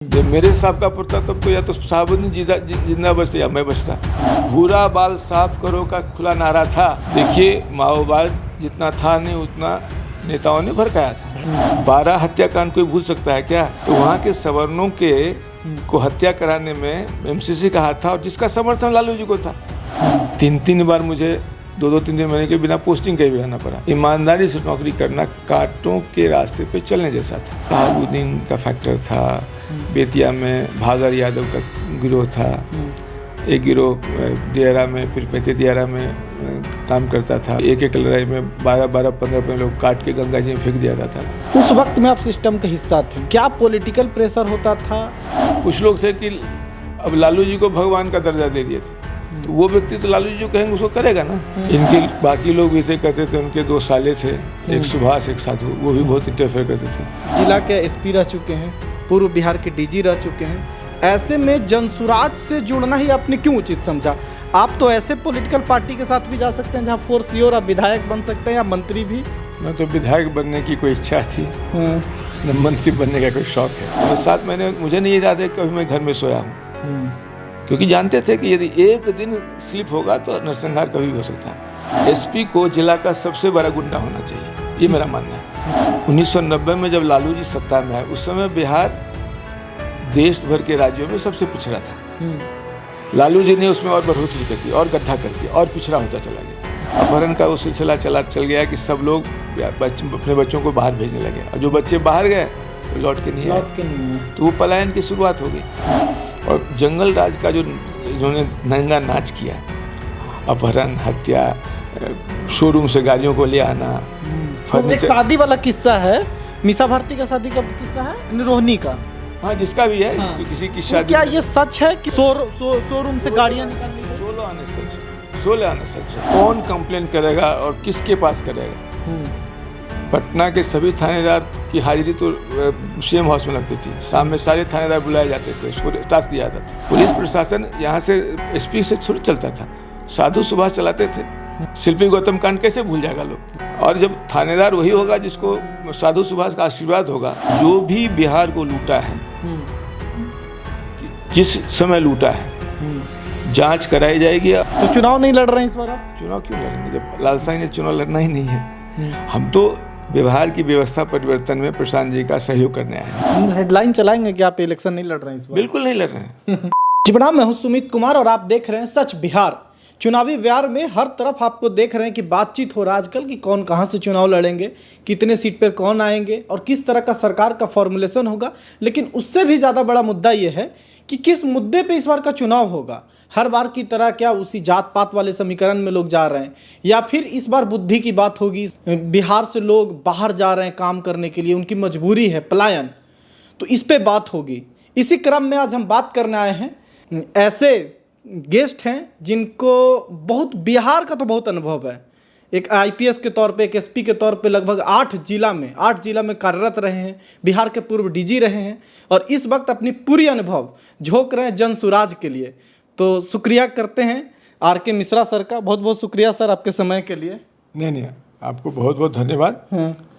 जब मेरे साहब का पुरता तब तो या तो साहबुद्दीन जिंदा बचता या मैं बचता। भूरा बाल साफ करो का खुला नारा था। देखिए माओवाद जितना था नहीं उतना नेताओं ने भड़काया था। 12 हत्याकांड कोई भूल सकता है क्या? तो वहाँ के सवर्णों के को हत्या कराने में एमसीसी का हाथ था और जिसका समर्थन लालू जी को था। 3 बार मुझे 2-3 महीने के बिना पोस्टिंग के भी रहना पड़ा। ईमानदारी से नौकरी करना कांटों के रास्ते पे चलने जैसा था। साहबुद्दीन का फैक्टर था, बेतिया में भागर यादव का गिरोह था, एक गिरोह दियारा में, फिर पैंती दियारा में काम करता था। एक लड़ाई में 12-15 लोग काट के गंगा जी में फेंक दिया जाता था। उस वक्त में आप सिस्टम का हिस्सा थे, क्या पॉलिटिकल प्रेशर होता था? कुछ लोग थे कि अब लालू जी को भगवान का दर्जा दे दिए थे, तो वो व्यक्ति तो लालू जी जो कहेंगे उसको करेगा ना। इनके बाकी लोग भी थे, कहते थे, उनके 2 साले थे, एक सुभाष एक साधु, वो भी बहुत इंटरफेयर करते थे। जिला के एसपी रह चुके हैं, पूर्व बिहार के डीजी रह चुके हैं, ऐसे में जनसुराज से जुड़ना ही आपने क्यों उचित समझा? आप तो ऐसे पॉलिटिकल पार्टी के साथ भी जा सकते हैं जहाँ फोर्स योर आप विधायक बन सकते हैं या मंत्री भी। मैं तो विधायक बनने की कोई इच्छा थी, न मंत्री बनने का कोई शौक है। 7 महीने मुझे नहीं याद है कभी मैं घर में सोया हूँ, क्योंकि जानते थे कि यदि एक दिन स्लिप होगा तो नरसंहार कभी भी हो सकता है। एसपी को जिला का सबसे बड़ा गुंडा होना चाहिए, ये मेरा मानना है। 1990 में जब लालू जी सत्ता में आए उस समय बिहार देश भर के राज्यों में सबसे पिछड़ा था। लालू जी ने उसमें और बढ़ोतरी कर दी और गड्ढा कर दिया और पिछड़ा होता चला गया। अपहरण का वो सिलसिला चल गया कि सब लोग अपने बच्चों को बाहर भेजने लगे और जो बच्चे बाहर गए वो लौट के नहीं आए, तो वो पलायन की शुरुआत हो गई। और जंगल राज का जो इन्होंने नंगा नाच किया, अपहरण, हत्या, शोरूम से गाड़ियों को ले आना, एक शादी वाला किस्सा है, मीसा भारती का शादी का किस्सा है, निरोहनी का। हाँ, जिसका भी है। हाँ। किसी की शादी। क्या ये सच है कि शोरूम से गाड़ियाँ निकालनी? 16 आने सच है। कौन कंप्लेन करेगा और किसके पास करेगा? पटना के सभी थानेदार की हाजिरी तो सीएम हाउस में लगती थी। शाम में सारे थानेदार बुलाए जाते थे, उसको टास्क दिया जाता था। पुलिस प्रशासन यहाँ से एसपी से थोड़ी चलता था, साधु सुभाष चलाते थे। शिल्पी गौतम कांड कैसे भूल जाएगा लोग? और जब थानेदार वही होगा जिसको साधु सुभाष का आशीर्वाद होगा। जो भी बिहार को लूटा है, जिस समय लूटा है, जांच कराई जाएगी। तो चुनाव नहीं लड़ रहे हैं इस बार आप? चुनाव क्यों लड़ेंगे जब लालसाई ने चुनाव लड़ना ही नहीं है? हम तो बिहार की व्यवस्था परिवर्तन में प्रशांत जी का सहयोग करने आए हैं। हेडलाइन चलाएंगे कि आप इलेक्शन नहीं लड़ रहे हैं इस बार? बिल्कुल नहीं लड़ रहे हैं। जी प्रणाम, मैं हूं सुमित कुमार और आप देख रहे हैं सच बिहार। चुनावी व्यवहार में हर तरफ आपको देख रहे हैं कि बातचीत हो रहा है आजकल कि कौन कहां से चुनाव लड़ेंगे, कितने सीट पर कौन आएंगे और किस तरह का सरकार का फॉर्मुलेशन होगा। लेकिन उससे भी ज़्यादा बड़ा मुद्दा ये है कि किस मुद्दे पे इस बार का चुनाव होगा। हर बार की तरह क्या उसी जात पात वाले समीकरण में लोग जा रहे हैं, या फिर इस बार बुद्धि की बात होगी? बिहार से लोग बाहर जा रहे हैं काम करने के लिए, उनकी मजबूरी है, पलायन, तो इस पे बात होगी। इसी क्रम में आज हम बात करने आए हैं, ऐसे गेस्ट हैं जिनको बहुत बिहार का तो बहुत अनुभव है। एक आईपीएस के तौर पे, एक एसपी के तौर पे लगभग 8 जिला में कार्यरत रहे हैं, बिहार के पूर्व डीजी रहे हैं और इस वक्त अपनी पूरी अनुभव झोंक रहे हैं जनसुराज के लिए। तो शुक्रिया करते हैं आर.के. मिश्रा सर का। बहुत बहुत शुक्रिया सर आपके समय के लिए। नहीं, आपको बहुत बहुत धन्यवाद।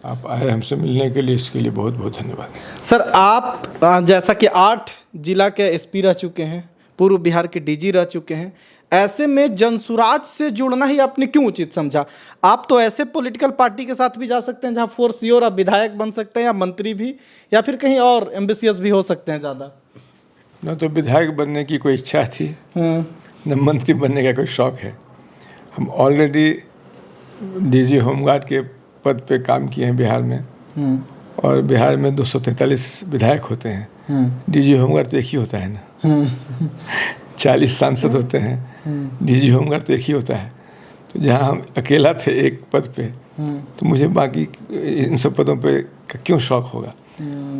आप आए हमसे मिलने के लिए, इसके लिए बहुत बहुत धन्यवाद। सर आप जैसा कि 8 जिला के एसपी रह चुके हैं, पूर्व बिहार के डीजी रह चुके हैं, ऐसे में जनसुराज से जुड़ना ही आपने क्यों उचित समझा? आप तो ऐसे पॉलिटिकल पार्टी के साथ भी जा सकते हैं जहां फोर्स योर आप विधायक बन सकते हैं या मंत्री भी, या फिर कहीं और एम्बिशियस भी हो सकते हैं ज़्यादा। न तो विधायक बनने की कोई इच्छा थी, न मंत्री बनने का कोई शौक है। हम ऑलरेडी डीजी होमगार्ड के पद पे काम किए हैं बिहार में, और बिहार में 243 विधायक होते हैं। डीजी होमगार्ड तो एक ही होता है ना। 40 सांसद होते हैं, डीजी होमगार्ड तो एक ही होता है। तो जहाँ हम अकेला थे एक पद पे, तो मुझे बाकी इन सब पदों पे क्यों शौक होगा?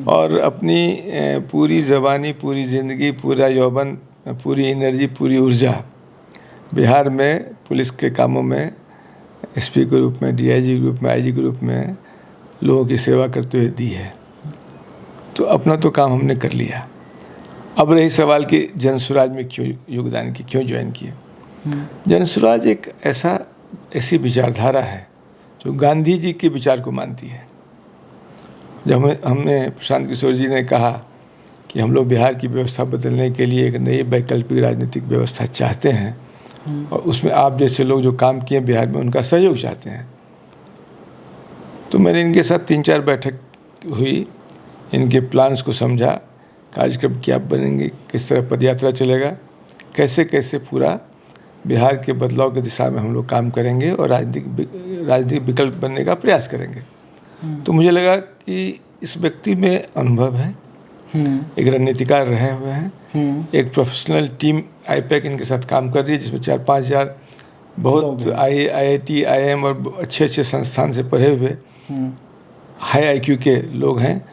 और अपनी पूरी जवानी, पूरी ज़िंदगी, पूरा यौवन, पूरी एनर्जी, पूरी ऊर्जा बिहार में पुलिस के कामों में एसपी के रूप में, डीआईजी के रूप में, आईजी के रूप में लोगों की सेवा करते हुए दी है। तो अपना तो काम हमने कर लिया। अब रही सवाल कि जनसुराज में क्यों योगदान किया, क्यों ज्वाइन किया? जनसुराज एक ऐसी विचारधारा है जो गांधी जी के विचार को मानती है। जब हमने प्रशांत किशोर जी ने कहा कि हम लोग बिहार की व्यवस्था बदलने के लिए एक नई वैकल्पिक राजनीतिक व्यवस्था चाहते हैं और उसमें आप जैसे लोग जो काम किए बिहार में उनका सहयोग चाहते हैं। तो मैंने इनके साथ 3-4 बैठक हुई, इनके प्लान्स को समझा, कार्यक्रम क्या बनेंगे, किस तरह पदयात्रा चलेगा, कैसे कैसे पूरा बिहार के बदलाव की दिशा में हम लोग काम करेंगे और राजनीतिक विकल्प बनने का प्रयास करेंगे। तो मुझे लगा कि इस व्यक्ति में अनुभव है, एक रणनीतिकार रहे हुए हैं, एक प्रोफेशनल टीम आईपैक इनके साथ काम कर रही है जिसमें 4-5 हज़ार बहुत IIT, IIM और अच्छे अच्छे संस्थान से पढ़े हुए हाई IQ के लोग हैं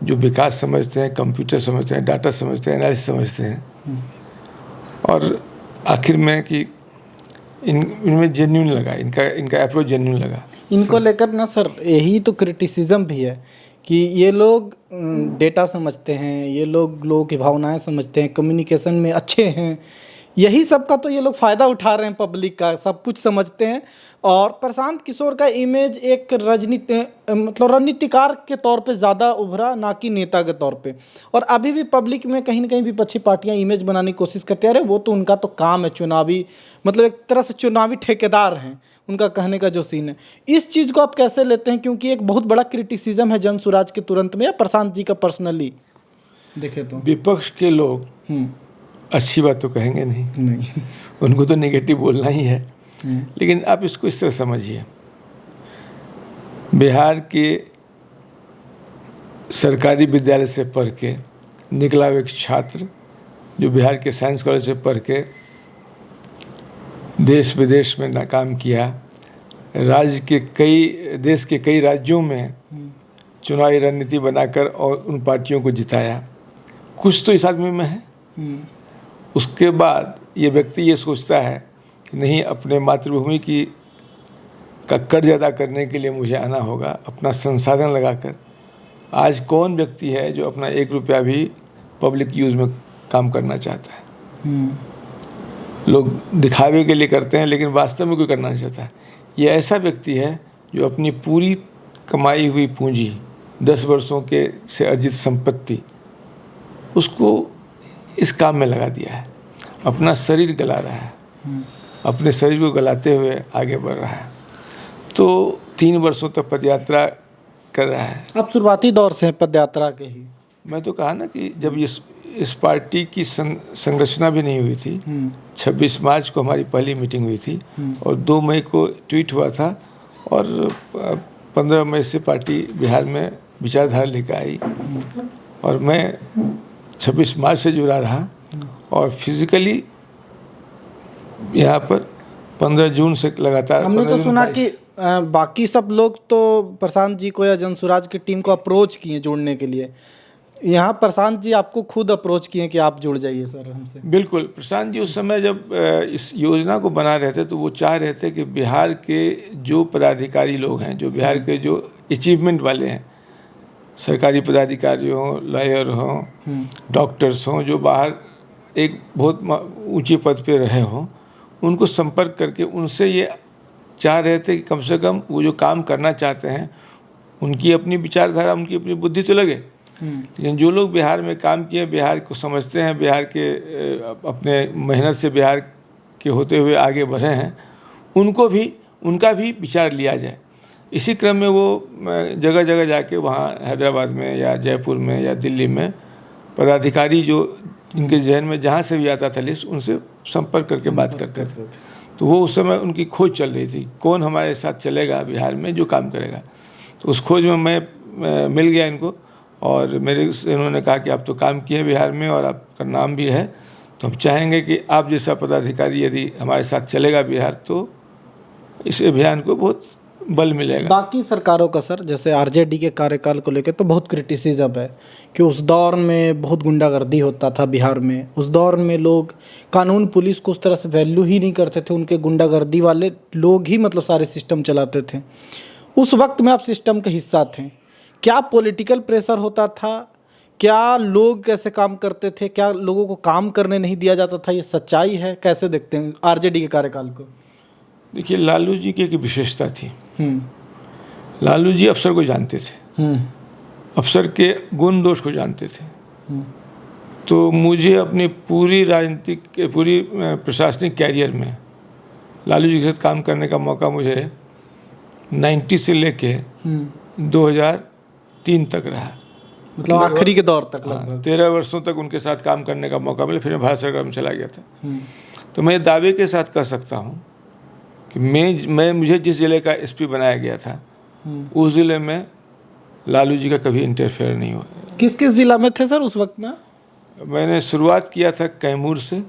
जो विकास समझते हैं, कंप्यूटर समझते हैं, डाटा समझते हैं, एनालिसिस समझते हैं। और आखिर में कि इनमें जेन्युइन लगा, इनका अप्रोच जेन्युइन लगा। इनको लेकर ना सर यही तो क्रिटिसिज्म भी है कि ये लोग डेटा समझते हैं, ये लोग लोगों की भावनाएं समझते हैं, कम्युनिकेशन में अच्छे हैं, यही सब का तो ये लोग फ़ायदा उठा रहे हैं, पब्लिक का सब कुछ समझते हैं। और प्रशांत किशोर का इमेज एक रणनीतिकार के तौर पे ज़्यादा उभरा, ना कि नेता के तौर पे। और अभी भी पब्लिक में कहीं ना कहीं विपक्षी पार्टियां इमेज बनाने की कोशिश करती हैं, अरे वो तो उनका तो काम है चुनावी, मतलब एक तरह से चुनावी ठेकेदार हैं, उनका कहने का जो सीन है। इस चीज़ को आप कैसे लेते हैं, क्योंकि एक बहुत बड़ा क्रिटिसिज्म है जनसुराज के तुरंत में या प्रशांत जी का पर्सनली देखे तो? विपक्ष के लोग अच्छी बात तो कहेंगे नहीं, उनको तो नेगेटिव बोलना ही है। लेकिन आप इसको इस तरह समझिए, बिहार के सरकारी विद्यालय से पढ़ के निकला हुआ एक छात्र जो बिहार के साइंस कॉलेज से पढ़ के देश विदेश में नाकाम किया, देश के कई राज्यों में चुनावी रणनीति बनाकर और उन पार्टियों को जिताया, कुछ तो इस आदमी में है। उसके बाद ये व्यक्ति ये सोचता है कि नहीं, अपने मातृभूमि का कर्ज अदा करने के लिए मुझे आना होगा, अपना संसाधन लगाकर। आज कौन व्यक्ति है जो अपना 1 रुपया भी पब्लिक यूज़ में काम करना चाहता है? लोग दिखावे के लिए करते हैं, लेकिन वास्तव में कोई करना नहीं चाहता है। ये ऐसा व्यक्ति है जो अपनी पूरी कमाई हुई पूंजी, 10 वर्षों के से अर्जित संपत्ति, उसको इस काम में लगा दिया है, अपना शरीर गला रहा है, अपने शरीर को गलाते हुए आगे बढ़ रहा है। तो 3 वर्षों तक पदयात्रा कर रहा है। अब शुरुआती दौर से पदयात्रा के ही मैं तो कहा ना कि जब इस पार्टी की संरचना भी नहीं हुई थी, 26 मार्च को हमारी पहली मीटिंग हुई थी और 2 मई को ट्वीट हुआ था और 15 मई से पार्टी बिहार में विचारधारा लेकर आई और मैं 26 मार्च से जुड़ा रहा और फिजिकली यहाँ पर 15 जून से लगातार। हमने तो सुना कि बाकी सब लोग तो प्रशांत जी को या जनसुराज की टीम को अप्रोच किए जोड़ने के लिए, यहाँ प्रशांत जी आपको खुद अप्रोच किए कि आप जुड़ जाइए सर हमसे? बिल्कुल, प्रशांत जी उस समय जब इस योजना को बना रहे थे तो वो चाह रहे थे कि बिहार के जो पदाधिकारी लोग हैं, जो बिहार के जो अचीवमेंट वाले हैं, सरकारी पदाधिकारी हों, लॉयर हों, डॉक्टर्स हों, जो बाहर एक बहुत ऊंचे पद पे रहे हों, उनको संपर्क करके उनसे ये चाह रहे थे कि कम से कम वो जो काम करना चाहते हैं उनकी अपनी विचारधारा, उनकी अपनी बुद्धि तो लगे, लेकिन जो लोग बिहार में काम किए, बिहार को समझते हैं, बिहार के अपने मेहनत से बिहार के होते हुए आगे बढ़े हैं, उनका भी विचार लिया जाए। इसी क्रम में वो जगह जगह जाके वहाँ हैदराबाद में या जयपुर में या दिल्ली में पदाधिकारी जो इनके जहन में जहाँ से भी आता था लिस्ट, उनसे संपर्क करके बात करते थे। तो वो उस समय उनकी खोज चल रही थी, कौन हमारे साथ चलेगा बिहार में जो काम करेगा। तो उस खोज में मैं मिल गया इनको और इन्होंने कहा कि आप तो काम किए बिहार में और आपका नाम भी है, तो हम चाहेंगे कि आप जैसा पदाधिकारी यदि हमारे साथ चलेगा बिहार तो इस अभियान को बहुत बल मिलेगा। बाकी सरकारों का सर, जैसे आरजेडी के कार्यकाल को लेकर तो बहुत क्रिटिसिज्म है कि उस दौर में बहुत गुंडागर्दी होता था बिहार में। उस दौर में लोग कानून पुलिस को उस तरह से वैल्यू ही नहीं करते थे, उनके गुंडागर्दी वाले लोग ही मतलब सारे सिस्टम चलाते थे। उस वक्त में आप सिस्टम के हिस्सा थे, क्या पॉलिटिकल प्रेशर होता था, क्या लोग कैसे काम करते थे, क्या लोगों को काम करने नहीं दिया जाता था, ये सच्चाई है? कैसे देखते हैं आरजेडी के कार्यकाल को? देखिए, लालू जी की एक विशेषता थी, लालू जी अफसर को जानते थे, अफसर के गुण दोष को जानते थे। तो मुझे अपनी पूरी प्रशासनिक कैरियर में लालू जी के साथ काम करने का मौका मुझे 90 से लेके 2003 तक रहा। मतलब आखिरी के दौर तक लगभग 13 वर्षों तक उनके साथ काम करने का मौका मिला। फिर मैं भारत सरकार में चला गया था। तो मैं दावे के साथ कह सकता हूँ कि मुझे जिस ज़िले का एसपी बनाया गया था उस ज़िले में लालू जी का कभी इंटरफेयर नहीं हुआ। किस किस जिला में थे सर उस वक्त में? मैंने शुरुआत किया था कैमूर से,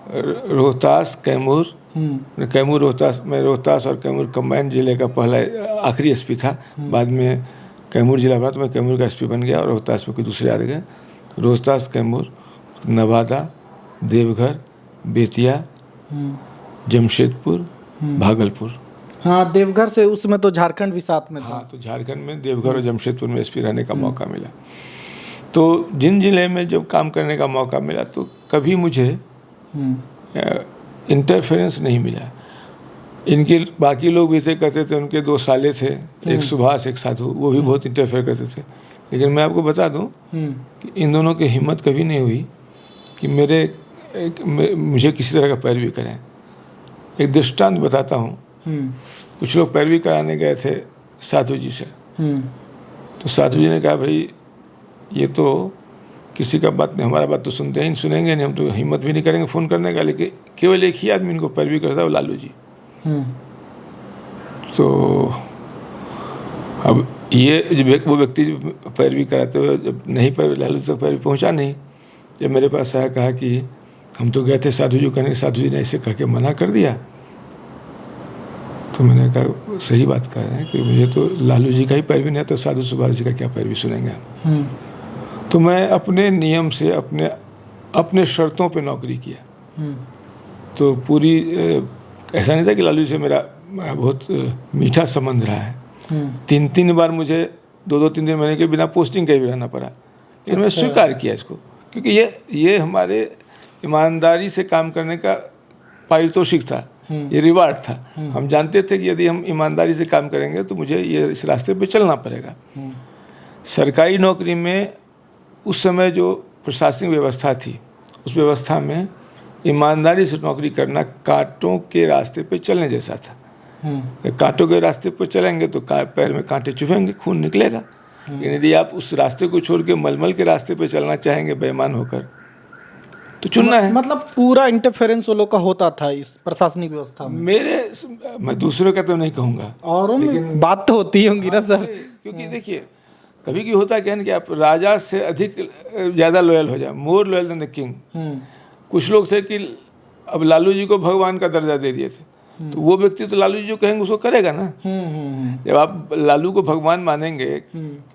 रोहतास, कैमूर, रोहतास। मैं रोहतास और कैमूर कंबाइंड जिले का पहला आखिरी एसपी था। बाद में कैमूर जिला बना तो मैं कैमूर का एसपी बन गया और रोहतास में कोई दूसरे आ गए। रोहतास, कैमूर, नवादा, देवघर, बेतिया, जमशेदपुर, भागलपुर। हाँ, देवघर से उसमें तो झारखंड भी साथ में था। हाँ, तो झारखंड में देवघर और जमशेदपुर में एसपी रहने का मौका मिला। तो जिन जिले में जब काम करने का मौका मिला तो कभी मुझे इंटरफेरेंस नहीं मिला। इनके बाकी लोग भी थे, कहते थे, उनके 2 साले थे, एक सुभाष एक साधु, वो भी बहुत इंटरफेयर करते थे। लेकिन मैं आपको बता दूं कि इन दोनों की हिम्मत कभी नहीं हुई कि मुझे किसी तरह का पैरवी करें। एक दृष्टांत बताता हूँ। कुछ लोग पैरवी कराने गए थे साधु जी से। तो साधु जी ने कहा, भाई ये तो किसी का बात नहीं, हमारा बात तो सुनेंगे नहीं, हम तो हिम्मत भी नहीं करेंगे फ़ोन करने का। लेकिन केवल एक ही आदमी इनको पैरवी करता है, वो लालू जी। तो अब ये वो व्यक्ति पैरवी कराते हुए जब नहीं लालू तक पैरवी पहुंचा नहीं, जब मेरे पास आया, कहा कि हम तो गए थे साधु जी कहने, साधु जी ने ऐसे कह के मना कर दिया। तो मैंने कहा सही बात कह रहे हैं कि मुझे तो लालू जी का ही पैरवी नहीं, तो साधु सुभाष जी का क्या पैरवी सुनेंगे हम। तो मैं अपने नियम से अपने शर्तों पे नौकरी किया। तो पूरी ऐसा नहीं था कि लालू जी से मेरा बहुत मीठा संबंध रहा है। 3 बार मुझे 2-3 दिन महीने के बिना पोस्टिंग के भी रहना पड़ा। लेकिन मैं स्वीकार किया इसको, क्योंकि ये हमारे ईमानदारी से काम करने का पारितोषिक था, ये रिवार्ड था। हम जानते थे कि यदि हम ईमानदारी से काम करेंगे तो मुझे इस रास्ते पे चलना पड़ेगा। सरकारी नौकरी में उस समय जो प्रशासनिक व्यवस्था थी, उस व्यवस्था में ईमानदारी से नौकरी करना कांटों के रास्ते पे चलने जैसा था। कांटों के रास्ते पर चलेंगे तो पैर में कांटे चुभेंगे, खून निकलेगा। लेकिन यदि आप उस रास्ते को छोड़ के मलमल के रास्ते पे चलना चाहेंगे बेईमान होकर, तो चुनना है। मतलब पूरा इंटरफेरेंस वो लोग का होता था इस प्रशासनिक व्यवस्था में। मैं दूसरों का तो नहीं कहूँगा, और बात तो होती होंगी ना सर। क्योंकि देखिए, कभी की होता क्या है कि आप राजा से अधिक ज़्यादा लॉयल हो जाए, more loyal than the king. कुछ लोग थे कि अब लालू जी को भगवान का दर्जा दे दिए थे, तो वो व्यक्ति तो लालू जी जो कहेंगे उसको करेगा ना। जब आप लालू को भगवान मानेंगे,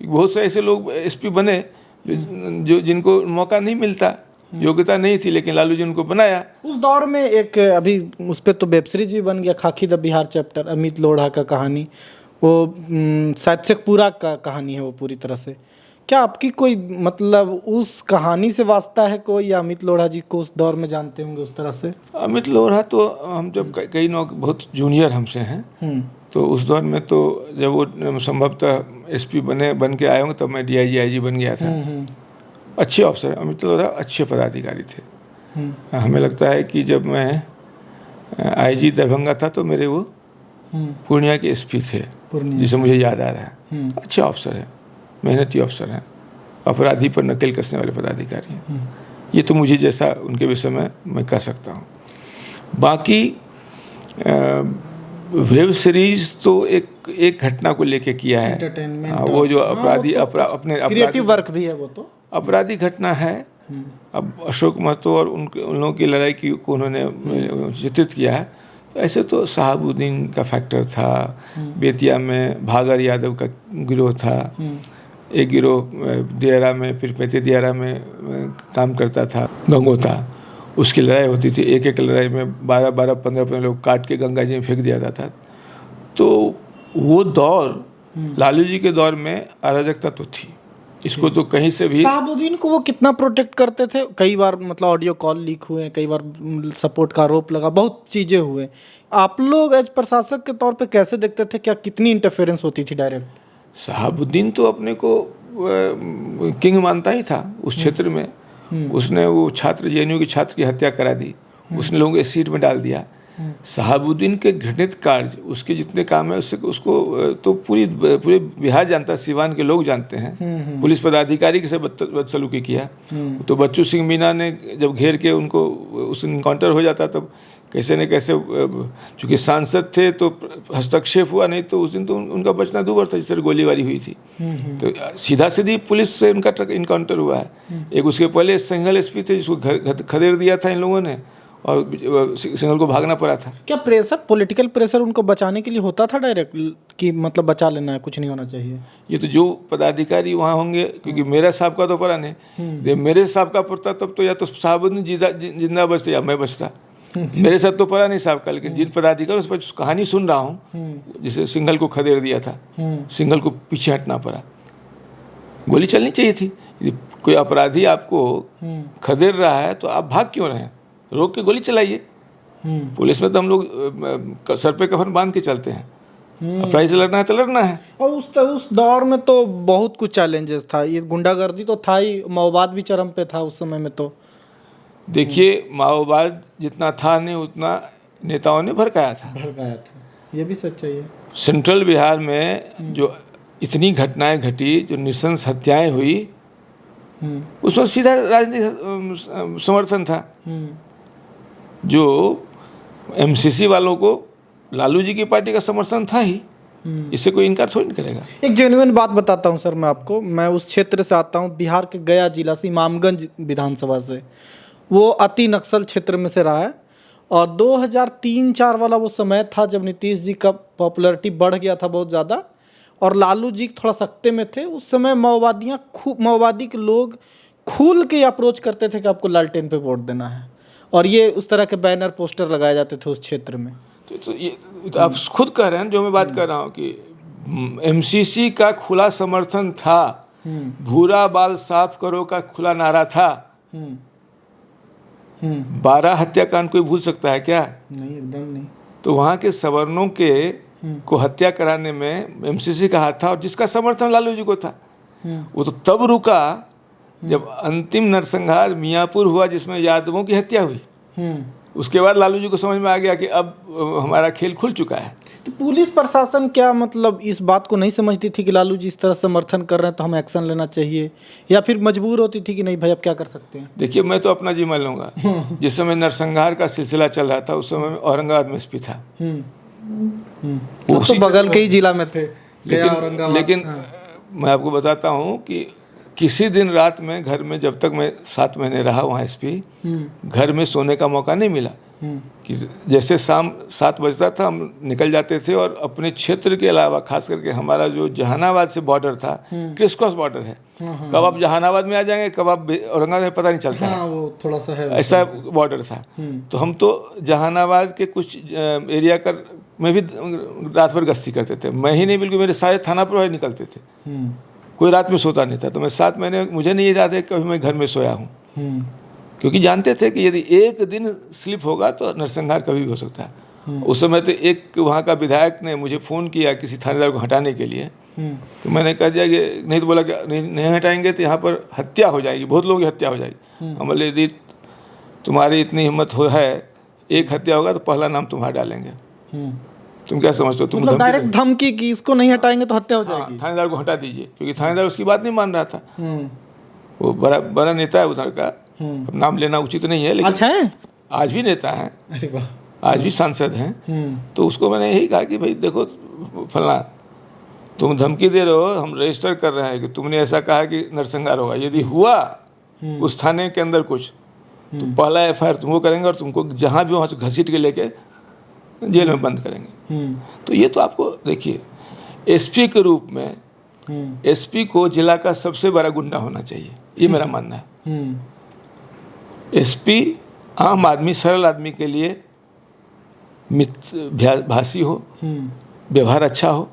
बहुत से ऐसे लोग एसपी बने जो जिनको मौका नहीं मिलता, योग्यता नहीं थी, लेकिन लालू जी उनको बनाया। उस दौर में एक अभी उस पर तो वेब सीरीज भी बन गया, खाकी द बिहार चैप्टर, अमित लोढ़ा का कहानी, वो शायद शेखपुरा का कहानी है वो पूरी तरह से। क्या आपकी कोई मतलब उस कहानी से वास्ता है कोई, या अमित लोढ़ा जी को उस दौर में जानते होंगे उस तरह से? अमित लोढ़ा तो हम जब कई लोग बहुत जूनियर हमसे हैं, तो उस दौर में तो जब वो संभवतः एसपी बन के आए होंगे तब मैं डीआईजी आईजी बन गया था। अच्छे अफसर, अमित लोढ़ा अच्छे पदाधिकारी थे। हमें लगता है कि जब मैं आईजी दरभंगा था तो मेरे वो पूर्णिया के एसपी थे, जिसे मुझे याद आ रहा है। अच्छे अफसर हैं, मेहनती अफसर हैं, अपराधी पर नकेल कसने वाले पदाधिकारी हैं। ये तो मुझे जैसा उनके विषय में मैं कह सकता हूँ। बाकी वेब सीरीज तो एक घटना को लेके किया है, वो जो अपराधी अपने क्रिएटिव वर्क भी है, वो तो अपराधी घटना है। अब अशोक महतो और उन लोगों की लड़ाई को उन्होंने चित्रित किया है। तो ऐसे तो शहाबुद्दीन का फैक्टर था, बेतिया में भागर यादव का गिरोह था, एक गिरोह दियारा में, फिर पैते दियारा में काम करता था, गंगोता, उसकी लड़ाई होती थी। एक लड़ाई में 12-15 लोग काट के गंगा जी में फेंक दिया जाता था। तो वो दौर, लालू जी के दौर में अराजकता तो थी, इसको तो कहीं से भी। शहाबुद्दीन को वो कितना प्रोटेक्ट करते थे? कई बार मतलब ऑडियो कॉल लीक हुए, कई बार सपोर्ट का आरोप लगा, बहुत चीज़ें हुए। आप लोग एज प्रशासक के तौर पे कैसे देखते थे? क्या कितनी इंटरफेरेंस होती थी डायरेक्ट? शहाबुद्दीन तो अपने को किंग मानता ही था उस क्षेत्र में, उसने वो छात्र जेएनयू के छात्र की हत्या करा दी, उसने लोगों को इस सीट में डाल दिया। शहाबुद्दीन के घृणित कार्य, उसके जितने काम है उससे उसको तो पूरे बिहार जानता है, सीवान के लोग जानते हैं। पुलिस पदाधिकारी के से बदसलूकी किया। तो बच्चू सिंह मीना ने जब घेर के उनको उस इनकाउंटर हो जाता तब कैसे न कैसे, चूँकि सांसद थे तो हस्तक्षेप हुआ, नहीं तो उस दिन तो उनका बचना दूभर था जिस तरह गोलीबारी हुई थी। तो सीधा सीधी पुलिस से उनका इनकाउंटर हुआ है। एक उसके पहले सिंघल एसपी थे जिसको घर खदेड़ दिया था इन लोगों ने, और सिंघल को भागना पड़ा था। क्या प्रेशर, पॉलिटिकल प्रेशर उनको बचाने के लिए होता था डायरेक्ट कि मतलब बचा लेना है, कुछ नहीं होना चाहिए? ये तो जो पदाधिकारी वहाँ होंगे, क्योंकि मेरा साहब का तो पड़ा नहीं, जब मेरे साहब का पड़ता तब तो या तो साहब जिंदा बचते या मैं बचता। मेरे साथ तो पड़ा नहीं साहब का, लेकिन जिन पदाधिकारी उस पर कहानी सुन रहा हूँ, जिसे सिंघल को खदेड़ दिया था, सिंघल को पीछे हटना पड़ा। गोली चलनी चाहिए थी। कोई अपराधी आपको खदेड़ रहा है तो आप भाग क्यों रहे हैं? रोक के गोली चलाइए। पुलिस में तो हम लोग सर पे कफन बांध के चलते हैं। अपराधी से लड़ना है तो लड़ना है। और उस दौर में तो बहुत कुछ चैलेंजेस था, ये गुंडागर्दी तो था ही, माओवाद भी चरम पे था उस समय में। तो देखिए, माओवाद जितना था नहीं उतना नेताओं ने भड़काया था। ये भी सच्चाई है। सेंट्रल बिहार में जो इतनी घटनाएं घटी, जो नृशंस हत्याएं हुई, उसमें सीधा राजनीतिक समर्थन था। जो एमसीसी वालों को लालू जी की पार्टी का समर्थन था ही, इससे कोई इनकार थोड़ी नहीं करेगा। एक जेन्युइन बात बताता हूँ सर मैं आपको, मैं उस क्षेत्र से आता हूँ, बिहार के गया जिला से, इमामगंज विधानसभा से। वो अति नक्सल क्षेत्र में से रहा है, और 2003-04 वाला वो समय था जब नीतीश जी का पॉपुलैरिटी बढ़ गया था बहुत ज़्यादा, और लालू जी थोड़ा सख्ते में थे। उस समय माओवादी के लोग खुल के अप्रोच करते थे कि आपको लालटेन पे वोट देना है, और ये उस तरह के बैनर पोस्टर लगाए जाते थे उस क्षेत्र में। तो ये तो आप खुद कह रहे हैं, जो मैं बात कर रहा हूँ कि एमसीसी का खुला समर्थन था, भूरा बाल साफ करो का खुला नारा था। 12 हत्याकांड कोई भूल सकता है क्या? नहीं, एकदम नहीं। तो वहाँ के सवर्णों के को हत्या कराने में एमसीसी का हाथ था, और जिसका समर्थन लालू जी को था। वो तो तब रुका जब अंतिम नरसंहार मियाँपुर हुआ, जिसमें यादवों की हत्या हुई। उसके बाद लालू जी को समझ में आ गया कि अब हमारा खेल खुल चुका है। तो पुलिस प्रशासन क्या मतलब इस बात को नहीं समझती थी कि लालू जी इस तरह समर्थन कर रहे हैं तो हमें एक्शन लेना चाहिए, या फिर मजबूर होती थी कि नहीं भाई अब क्या कर सकते हैं? देखिए, मैं तो अपना जिम्मा लूँगा। जिस समय नरसंहार का सिलसिला चल रहा था, उस समय में औरंगाबाद में एसपी था। वो तो बगल के ही जिला में थे। लेकिन मैं आपको बताता हूँ कि किसी दिन रात में घर में, जब तक मैं 7 महीने रहा वहाँ एसपी, घर में सोने का मौका नहीं मिला। कि जैसे शाम 7 बजता था, हम निकल जाते थे, और अपने क्षेत्र के अलावा खास करके हमारा जो जहानाबाद से बॉर्डर था, क्रिस क्रॉस बॉर्डर है, कब आप जहानाबाद में आ जाएंगे, कब आप औरंगाबाद में, पता नहीं चलता है। वो थोड़ा सा है, ऐसा बॉर्डर था। तो हम तो जहानाबाद के कुछ एरिया में भी रात भर गश्ती करते थे। मैं ही नहीं, बिल्कुल मेरे सारे थाना प्रभारी निकलते थे। कोई रात में सोता नहीं था। तो मैं 7 महीने, मुझे नहीं याद है कभी मैं घर में सोया हूँ, क्योंकि जानते थे कि यदि एक दिन स्लिप होगा तो नरसंहार कभी भी हो सकता है। उस समय तो एक वहाँ का विधायक ने मुझे फ़ोन किया किसी थानेदार को हटाने के लिए। तो मैंने कह दिया कि नहीं, तो बोला कि नहीं हटाएंगे तो यहाँ पर हत्या हो जाएगी, बहुत लोगों की हत्या हो जाएगी। हम बोले यदि तुम्हारी इतनी हिम्मत है, एक हत्या होगा तो पहला नाम तुम्हारा डालेंगे। तुम क्या समझते हो? तुम मतलब डायरेक्ट धमकी कि इसको नहीं हटाएंगे तो हत्या हो जाएगी। थानेदार को हटा दीजिए, क्योंकि थानेदार उसकी बात नहीं मान रहा था। वो बड़ा नेता है उधर का, अब नाम लेना उचित नहीं है, लेकिन अच्छा है, आज भी नेता है, अरे वाह, आज भी सांसद हैं। तो उसको मैंने यही कहा कि भाई देखो फलना, तुम धमकी दे रहे हो, हम रजिस्टर कर रहे हैं कि तुमने ऐसा कहा कि नरसंहार होगा। यदि हुआ उस थाने के अंदर कुछ, तो पहला FIR तुमको करेंगे, और तुमको जहाँ भी वहाँ से घसीट के लेके जेल में बंद करेंगे। तो ये तो आपको देखिए, एसपी के रूप में एसपी को जिला का सबसे बड़ा गुंडा होना चाहिए, ये मेरा मानना है। एसपी आम आदमी, सरल आदमी के लिए भाषी हो, व्यवहार अच्छा हो।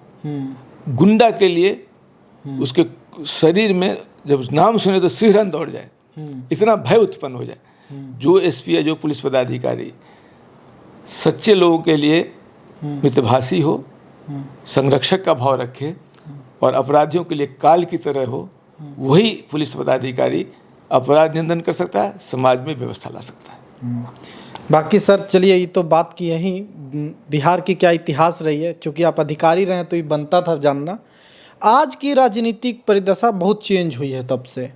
गुंडा के लिए उसके शरीर में जब नाम सुने तो सिहरन दौड़ जाए, इतना भय उत्पन्न हो जाए। जो एसपी है, जो पुलिस पदाधिकारी सच्चे लोगों के लिए मितभाषी हो, संरक्षक का भाव रखे, और अपराधियों के लिए काल की तरह हो, वही पुलिस पदाधिकारी अपराध नियंत्रण कर सकता है, समाज में व्यवस्था ला सकता है। बाकी सर चलिए, ये तो बात की यहीं बिहार की क्या इतिहास रही है, चूँकि आप अधिकारी रहे तो ये बनता था जानना। आज की राजनीतिक परिदशा बहुत चेंज हुई है तब से।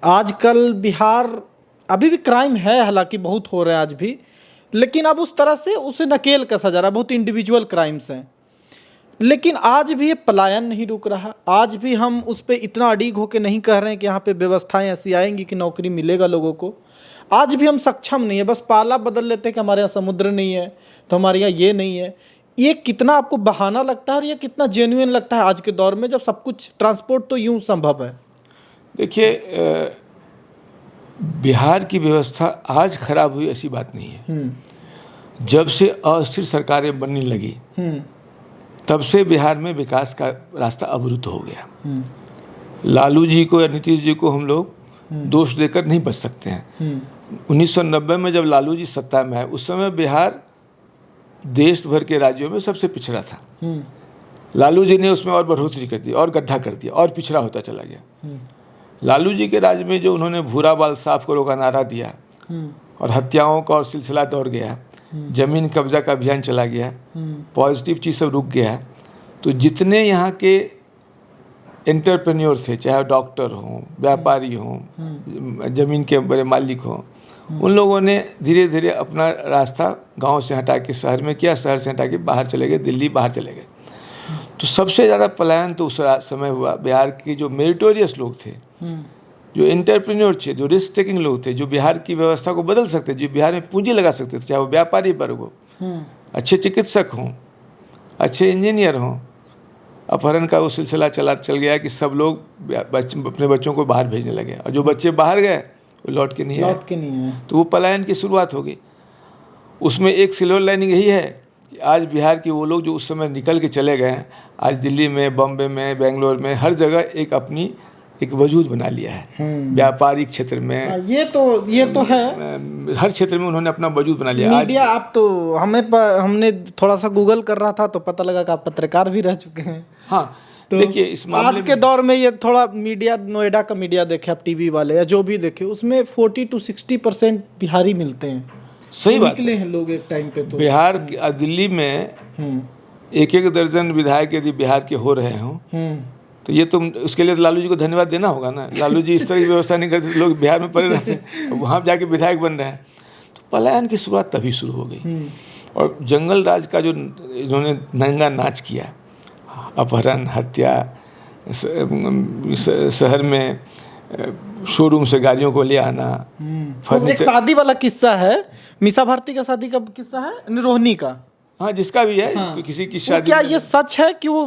आजकल बिहार अभी भी क्राइम है, हालांकि बहुत हो रहा है आज भी, लेकिन अब उस तरह से उसे नकेल कसा जा रहा है, बहुत इंडिविजुअल क्राइम्स हैं। लेकिन आज भी ये पलायन नहीं रुक रहा। आज भी हम उस पर इतना अड़ीग होकर नहीं कह रहे हैं कि यहाँ पे व्यवस्थाएं ऐसी आएंगी कि नौकरी मिलेगा लोगों को। आज भी हम सक्षम नहीं है, बस पाला बदल लेते हैं कि हमारे यहाँ समुद्र नहीं है तो हमारे यहाँ ये नहीं है। ये कितना आपको बहाना लगता है और ये कितना जेन्युइन लगता है आज के दौर में, जब सब कुछ ट्रांसपोर्ट तो यूँ संभव है? देखिए, बिहार की व्यवस्था आज खराब हुई ऐसी बात नहीं है। जब से अस्थिर सरकारें बनने लगी तब से बिहार में विकास का रास्ता अवरुद्ध हो गया। लालू जी को या नीतीश जी को हम लोग दोष देकर नहीं बच सकते हैं। 1990 में जब लालू जी सत्ता में आए, उस समय बिहार देश भर के राज्यों में सबसे पिछड़ा था। लालू जी ने उसमें और बढ़ोतरी कर दी और गड्ढा कर दिया और पिछड़ा होता चला गया। लालू जी के राज में जो उन्होंने भूरा बाल साफ करो का नारा दिया और हत्याओं का और सिलसिला दौड़ गया, जमीन कब्जा का अभियान चला गया, पॉजिटिव चीज़ सब रुक गया, तो जितने यहाँ के एंटरप्रेन्योर थे, चाहे डॉक्टर हों, व्यापारी हों, ज़मीन के बड़े मालिक हों, उन लोगों ने धीरे धीरे अपना रास्ता गांव से हटा के शहर में किया, शहर से हटा के बाहर चले गए, दिल्ली बाहर चले गए। तो सबसे ज़्यादा पलायन तो उस समय हुआ। बिहार के जो मेरिटोरियस लोग थे, जो एंटरप्रेन्योर थे, जो रिस्क टेकिंग लोग थे, जो बिहार की व्यवस्था को बदल सकते, जो बिहार में पूंजी लगा सकते थे, चाहे वो व्यापारी वर्ग हो, अच्छे चिकित्सक हों, अच्छे इंजीनियर हों, अपहरण का वो सिलसिला चल गया कि सब लोग अपने बच्चों को बाहर भेजने लगे और जो बच्चे बाहर गए वो लौट के नहीं आए। तो वो पलायन की शुरुआत हो गई। उसमें एक सिल्वर लाइनिंग यही है कि आज बिहार के वो लोग जो उस समय निकल के चले गए हैं, आज दिल्ली में, बॉम्बे में, बेंगलोर में, हर जगह एक वजूद बना लिया है। व्यापारिक क्षेत्र में ये तो है, हर क्षेत्र में उन्होंने अपना वजूद बना लिया। मीडिया आप तो हमने थोड़ा सा गूगल कर रहा था तो पता लगा कि आप पत्रकार भी रह चुके हैं। हाँ, तो देखिए, इस आज के दौर में ये थोड़ा मीडिया, नोएडा का मीडिया देखे आप, टीवी वाले या जो भी देखे, उसमें 40 to 60% बिहारी मिलते हैं। सही बात निकले हैं लोग एक टाइम पे। तो बिहार, दिल्ली में एक दर्जन विधायक यदि बिहार के हो रहे हों तो ये तुम उसके लिए तो लालू जी को धन्यवाद देना होगा ना। लालू जी इस तरह की व्यवस्था नहीं करते, लोग बिहार में पड़े रहते हैं, वहाँ जाके विधायक बन रहे हैं। तो पलायन की शुरुआत तभी शुरू हो गई। और जंगल राज का जो इन्होंने नंगा नाच किया, अपहरण, हत्या, शहर में शोरूम से गाड़ियों को ले आना, एक शादी वाला किस्सा है, मीसा भारती का शादी का किस्सा है, रोहिणी का। हाँ, जिसका भी है। हाँ। किसी की शादी, क्या ये सच है कि वो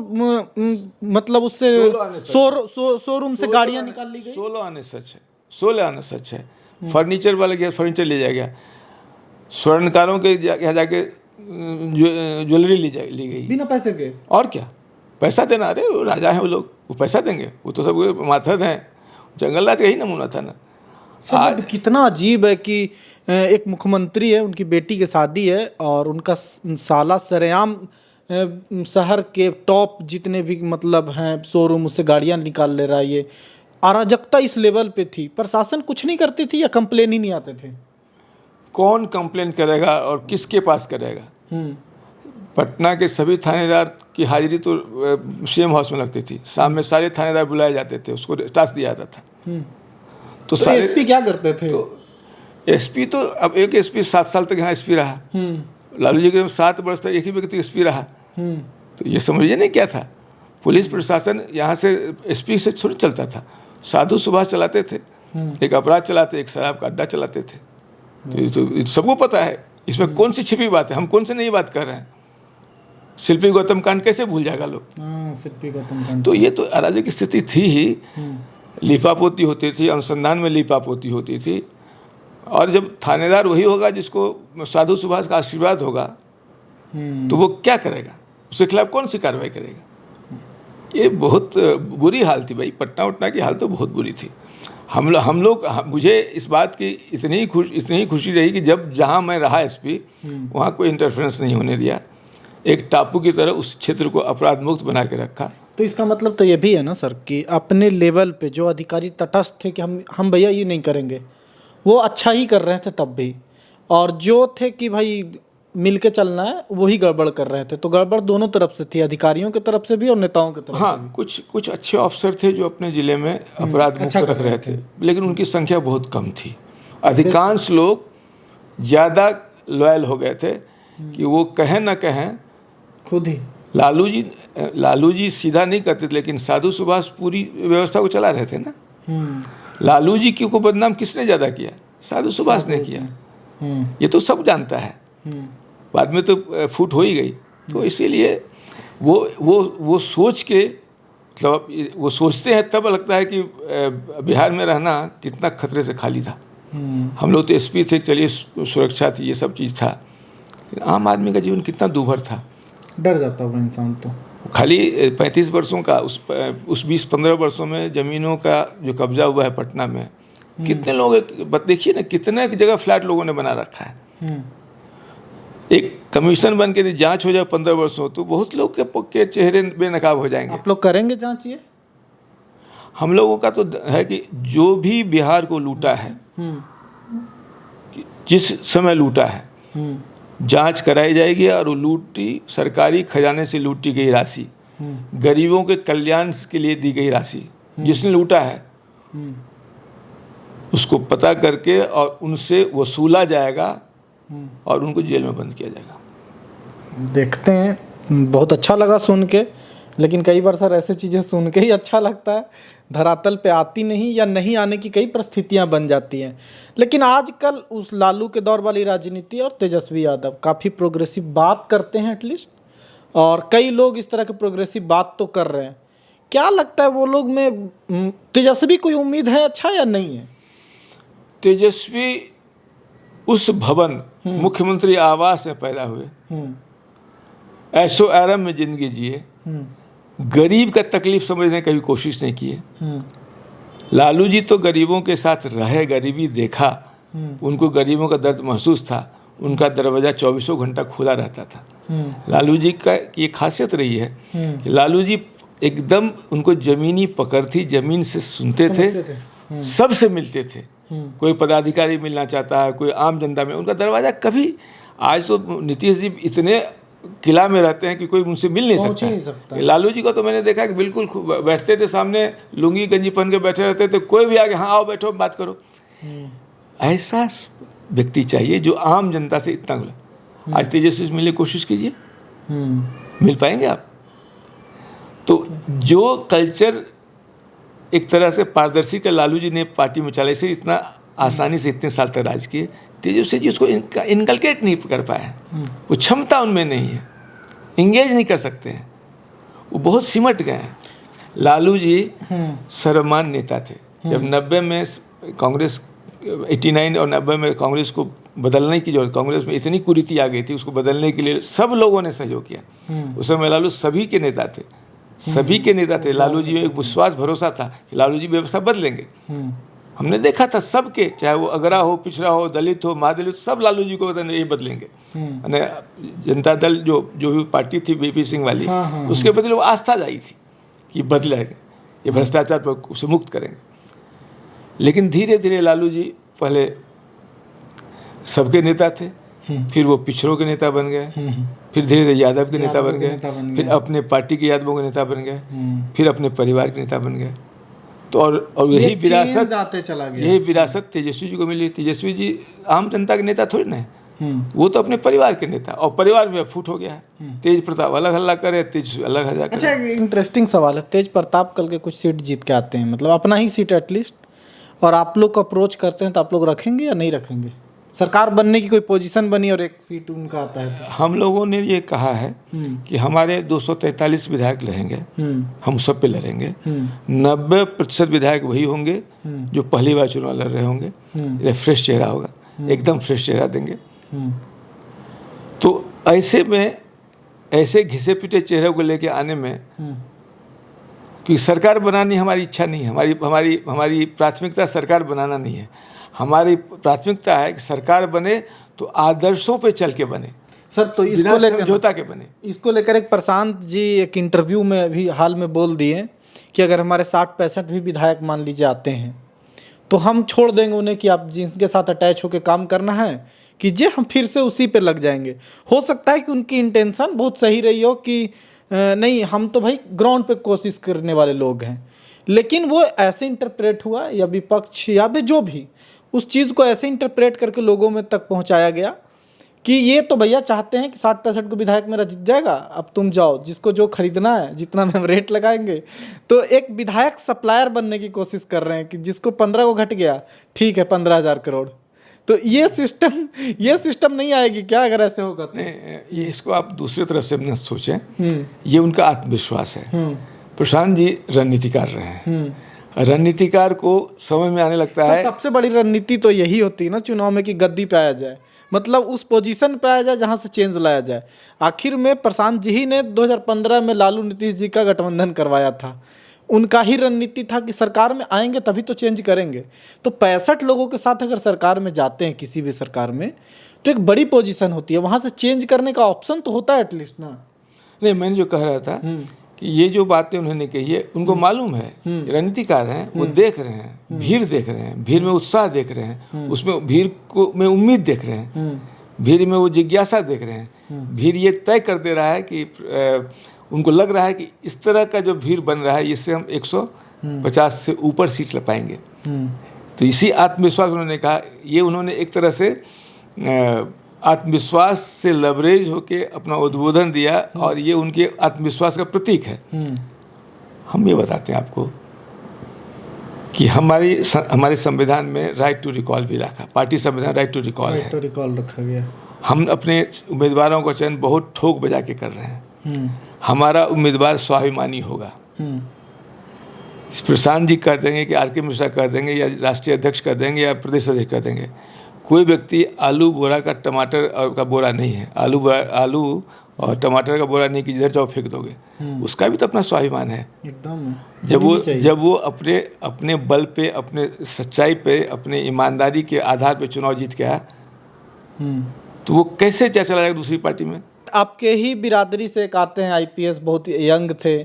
मतलब उससे शोरूम से गाड़ियां निकाल ली गई? 16 आने सच है, 16 आने सच है। फर्नीचर वाला गया, फर्नीचर ले जाया गया, स्वर्णकारों के यहाँ जाके ज्वेलरी ली गई बिना पैसे के। और क्या, पैसा देना? अरे वो राजा है, वो लोग वो पैसा देंगे, वो तो सब माथद हैं। जंगल राज का ही नमूना था ना। आज कितना अजीब है कि एक मुख्यमंत्री है, उनकी बेटी की शादी है और उनका साला सरेआम शहर के टॉप जितने भी मतलब हैं शोरूम, उससे गाड़ियां निकाल ले रहा है। ये अराजकता इस लेवल पे थी, प्रशासन कुछ नहीं करती थी या कंप्लेन ही नहीं आते थे? कौन कंप्लेन करेगा और किसके पास करेगा? पटना के सभी थानेदार की हाजिरी तो सीएम हाउस में लगती थी। शाम में सारे थानेदार बुलाए जाते थे, उसको टास्क दिया जाता था। तो सारे एसपी क्या करते थे? तो एसपी तो अब एक एसपी 7 साल तक यहाँ एसपी रहा। लालू जी के 7 वर्ष तक एक ही व्यक्ति एसपी रहा। तो ये समझिए नहीं क्या था, पुलिस प्रशासन यहाँ से एसपी से थोड़ी चलता था। साधु सुभाष चलाते थे, एक अपराध चलाते, एक शराब का अड्डा चलाते थे। तो सबको पता है, इसमें कौन सी छिपी बात है? हम कौन से नई बात कर रहे हैं? शिल्पी गौतम कांड कैसे भूल जाएगा लोग? शिल्पी गौतम कांड। तो ये तो अराजक स्थिति थी ही। लीपापोती होती थी, अनुसंधान में लीपापोती होती थी। और जब थानेदार वही होगा जिसको साधु सुभाष का आशीर्वाद होगा, तो वो क्या करेगा? उसके खिलाफ कौन सी कार्रवाई करेगा? ये बहुत बुरी हाल थी भाई। पटना उटना की हाल तो बहुत बुरी थी। हम लोग मुझे इस बात की इतनी ही खुशी रही कि जब जहाँ मैं रहा एसपी, वहाँ कोई इंटरफेरेंस नहीं होने दिया। एक टापू की तरह उस क्षेत्र को अपराध मुक्त बना के रखा। तो इसका मतलब तो ये भी है ना सर कि अपने लेवल पे जो अधिकारी तटस्थ थे कि हम भैया ये नहीं करेंगे, वो अच्छा ही कर रहे थे तब भी, और जो थे कि भाई मिल के चलना है वही गड़बड़ कर रहे थे। तो गड़बड़ दोनों तरफ से थी, अधिकारियों की तरफ से भी और नेताओं की तरफ से हाँ, कुछ कुछ अच्छे ऑफिसर थे जो अपने ज़िले में अपराध मुक्त रख रहे थे, लेकिन उनकी संख्या बहुत कम थी। अधिकांश लोग ज़्यादा लॉयल हो गए थे कि वो कहें ना कहें खुद ही। लालू जी सीधा नहीं करते थे, लेकिन साधु सुभाष पूरी व्यवस्था को चला रहे थे ना। लालू जी को बदनाम किसने ज़्यादा किया? साधु सुभाष ने किया। ये तो सब जानता है। बाद में तो फूट हो ही गई। तो इसीलिए वो सोच के, मतलब वो सोचते हैं तब लगता है कि बिहार में रहना कितना खतरे से खाली था। हम लोग तो एसपी थे, चलिए सुरक्षा थी, ये सब चीज़ था। आम आदमी का जीवन कितना दूभर था। डर जाता होगा इंसान तो। खाली 35 वर्षों का उस 20-15 वर्षों में ज़मीनों का जो कब्जा हुआ है पटना में, कितने लोग, देखिए ना कितने जगह फ्लैट लोगों ने बना रखा है। एक कमीशन बन के जांच हो जाए 15 वर्षों, तो बहुत लोग के चेहरे बेनकाब हो जाएंगे। आप लोग करेंगे जांच ये? हम लोगों का तो है कि जो भी बिहार को लूटा है, जिस समय लूटा है, जांच कराई जाएगी और वो लूटी सरकारी खजाने से लूटी गई राशि, गरीबों के कल्याण के लिए दी गई राशि, जिसने लूटा है उसको पता करके और उनसे वसूला जाएगा और उनको जेल में बंद किया जाएगा। देखते हैं, बहुत अच्छा लगा सुन के, लेकिन कई बार सर ऐसे चीज़ें सुन के ही अच्छा लगता है, धरातल पे आती नहीं या नहीं आने की कई परिस्थितियां बन जाती हैं। लेकिन आजकल उस लालू के दौर वाली राजनीति और तेजस्वी यादव काफ़ी प्रोग्रेसिव बात करते हैं एटलीस्ट, और कई लोग इस तरह के प्रोग्रेसिव बात तो कर रहे हैं। क्या लगता है वो लोग में तेजस्वी कोई उम्मीद है अच्छा या नहीं है? तेजस्वी उस भवन मुख्यमंत्री आवास में पैदा हुए, ऐशो आराम में जिंदगी जिए, गरीब का तकलीफ समझने की कभी कोशिश नहीं की है। लालू जी तो गरीबों के साथ रहे, गरीबी देखा, उनको गरीबों का दर्द महसूस था, उनका दरवाज़ा 24 घंटा खुला रहता था। लालू जी का ये खासियत रही है कि लालू जी एकदम, उनको ज़मीनी पकड़ थी, ज़मीन से सुनते थे, सबसे मिलते थे। कोई पदाधिकारी मिलना चाहता है, कोई आम जनता में, उनका दरवाज़ा कभी, आज तो नीतीश जी इतने किला में रहते हैं कि कोई उनसे मिल नहीं सकता। लालू जी को तो मैंने देखा कि बिल्कुल बैठते थे सामने, लुंगी गंजी पहन के बैठे रहते थे, कोई भी आगे हाँ आओ बैठो बात करो। ऐसा व्यक्ति चाहिए जो आम जनता से इतना खुला। आज तेजस्वी से मिलने की कोशिश कीजिए, मिल पाएंगे आप? तो जो कल्चर एक तरह से पारदर्शी का लालू जी ने पार्टी में चला, इसे इतना आसानी से इतने साल तक राज किए, तेजस्वी जी उसको इनकलकेट नहीं कर पाए। वो क्षमता उनमें नहीं है, इंगेज नहीं कर सकते हैं, वो बहुत सिमट गए हैं। लालू जी सर्वमान्य नेता थे। जब 90 में कांग्रेस, 89 और 90 में कांग्रेस को बदलने की जरूरत, कांग्रेस में इतनी कुरीति आ गई थी, उसको बदलने के लिए सब लोगों ने सहयोग किया। उस समय लालू सभी के नेता थे, सभी के नेता थे। लालू जी में एक विश्वास भरोसा था कि लालू जी व्यवस्था बदलेंगे। हमने देखा था सबके, चाहे वो अगरा हो, पिछड़ा हो, दलित हो, महादलित, सब लालू जी को ये बदलेंगे। जनता दल जो भी पार्टी थी बीपी सिंह वाली, उसके प्रति लोग आस्था जाई थी कि बदलेंगे, ये भ्रष्टाचार पर उसे मुक्त करेंगे। लेकिन धीरे धीरे लालू जी पहले सबके नेता थे, फिर वो पिछड़ों के नेता बन गए, फिर धीरे धीरे यादव के नेता बन गए, फिर अपने पार्टी के यादवों के नेता बन गए, फिर अपने परिवार के नेता बन गए। तो और यही विरासत आते चला गया, यही विरासत तेजस्वी जी को मिली। तेजस्वी जी आम जनता के नेता थोड़ी ना है, वो तो अपने परिवार के नेता, और परिवार में फूट हो गया है। तेज प्रताप अलग हल्ला करे, तेज अलग हल्ला करे। अच्छा, इंटरेस्टिंग सवाल है। तेज प्रताप कल के कुछ सीट जीत के आते हैं, मतलब अपना ही सीट एटलीस्ट, और आप लोग को अप्रोच करते हैं, तो आप लोग रखेंगे या नहीं रखेंगे? सरकार बनने की कोई पोजीशन बनी और एक सीट उनका आता है तो। हम लोगों ने ये कहा है कि हमारे 243 विधायक लड़ेंगे, हम सब पे लड़ेंगे। 90% विधायक वही होंगे जो पहली बार चुनाव लड़ रहे होंगे। ये फ्रेश चेहरा होगा, एकदम फ्रेश चेहरा देंगे। तो ऐसे में, ऐसे घिसे पिटे चेहरे को लेके आने में, क्योंकि सरकार बनानी हमारी इच्छा नहीं है, हमारी प्राथमिकता सरकार बनाना नहीं है। हमारी प्राथमिकता है कि सरकार बने तो आदर्शों पे चल के बने। सर तो बिना इसको लेकर समझौता के बने। इसको लेकर एक प्रशांत जी एक इंटरव्यू में अभी हाल में बोल दिए कि अगर हमारे 60-65 भी विधायक मान लीजिए आते हैं तो हम छोड़ देंगे उन्हें कि आप जिनके साथ अटैच होकर काम करना है कीजिए, हम फिर से उसी पे लग जाएंगे। हो सकता है कि उनकी इंटेंशन बहुत सही रही हो कि नहीं हम तो भाई ग्राउंड पे कोशिश करने वाले लोग हैं, लेकिन वो ऐसे इंटरप्रेट हुआ या विपक्ष या भी जो भी उस चीज़ को ऐसे इंटरप्रेट करके लोगों में तक पहुंचाया गया कि ये तो भैया चाहते हैं कि 60-65 को विधायक मेरा जीत जाएगा, अब तुम जाओ जिसको जो खरीदना है जितना में हम रेट लगाएंगे। तो एक विधायक सप्लायर बनने की कोशिश कर रहे हैं कि जिसको 15 को घट गया ठीक है 15,000 करोड़। तो ये सिस्टम नहीं आएगी क्या अगर ऐसे होगा तो? नहीं, ये इसको आप दूसरी तरफ से न सोचें, ये उनका आत्मविश्वास है। प्रशांत जी रणनीतिकार रहे हैं, रणनीतिकार को समझ में आने लगता है। सबसे बड़ी रणनीति तो यही होती है ना चुनाव में कि गद्दी पे आया जाए, मतलब उस पोजीशन पे आया जाए जहां से चेंज लाया जाए। आखिर में प्रशांत जी ही ने 2015 में लालू नीतीश जी का गठबंधन करवाया था, उनका ही रणनीति था कि सरकार में आएंगे तभी तो चेंज करेंगे। तो 65 लोगों के साथ अगर सरकार में जाते हैं किसी भी सरकार में तो एक बड़ी पोजीशन होती है, वहां से चेंज करने का ऑप्शन तो होता है एटलीस्ट ना। नहीं, मैंने जो कह रहा था कि ये जो बातें उन्होंने कही है उनको मालूम है, रणनीतिकार हैं, वो देख रहे हैं, भीड़ देख रहे हैं, भीड़ में उत्साह देख रहे हैं, उसमें भीड़ को में उम्मीद देख रहे हैं, भीड़ में वो जिज्ञासा देख रहे हैं। भीड़ ये तय कर दे रहा है कि उनको लग रहा है कि इस तरह का जो भीड़ बन रहा है इससे हम 150 से ऊपर सीट ले पाएंगे। तो इसी आत्मविश्वास उन्होंने कहा, ये उन्होंने एक तरह से आत्मविश्वास से लवरेज होके अपना उद्बोधन दिया और ये उनके आत्मविश्वास का प्रतीक है। हम ये बताते हैं आपको कि हमारे संविधान में राइट टू रिकॉल भी रखा, पार्टी संविधान राइट टू रिकॉल है, तो रिकॉल रखा गया। हम अपने उम्मीदवारों का चयन बहुत ठोक बजा के कर रहे हैं। हमारा उम्मीदवार स्वाभिमानी होगा। प्रशांत जी कह देंगे कि आर.के. मिश्रा कह देंगे या राष्ट्रीय अध्यक्ष कह देंगे या प्रदेश अध्यक्ष कह देंगे, कोई व्यक्ति आलू बोरा का टमाटर और का बोरा नहीं है, आलू और टमाटर का बोरा नहीं कि जिधर जाओ फेंक दोगे, उसका भी तो अपना स्वाभिमान है एकदम। जब वो अपने बल पे, अपने सच्चाई पे, अपने ईमानदारी के आधार पे चुनाव जीत के आया, तो वो कैसे चला जाएगा दूसरी पार्टी में। आपके ही बिरादरी से एक आते हैं आईपीएस, बहुत यंग थे,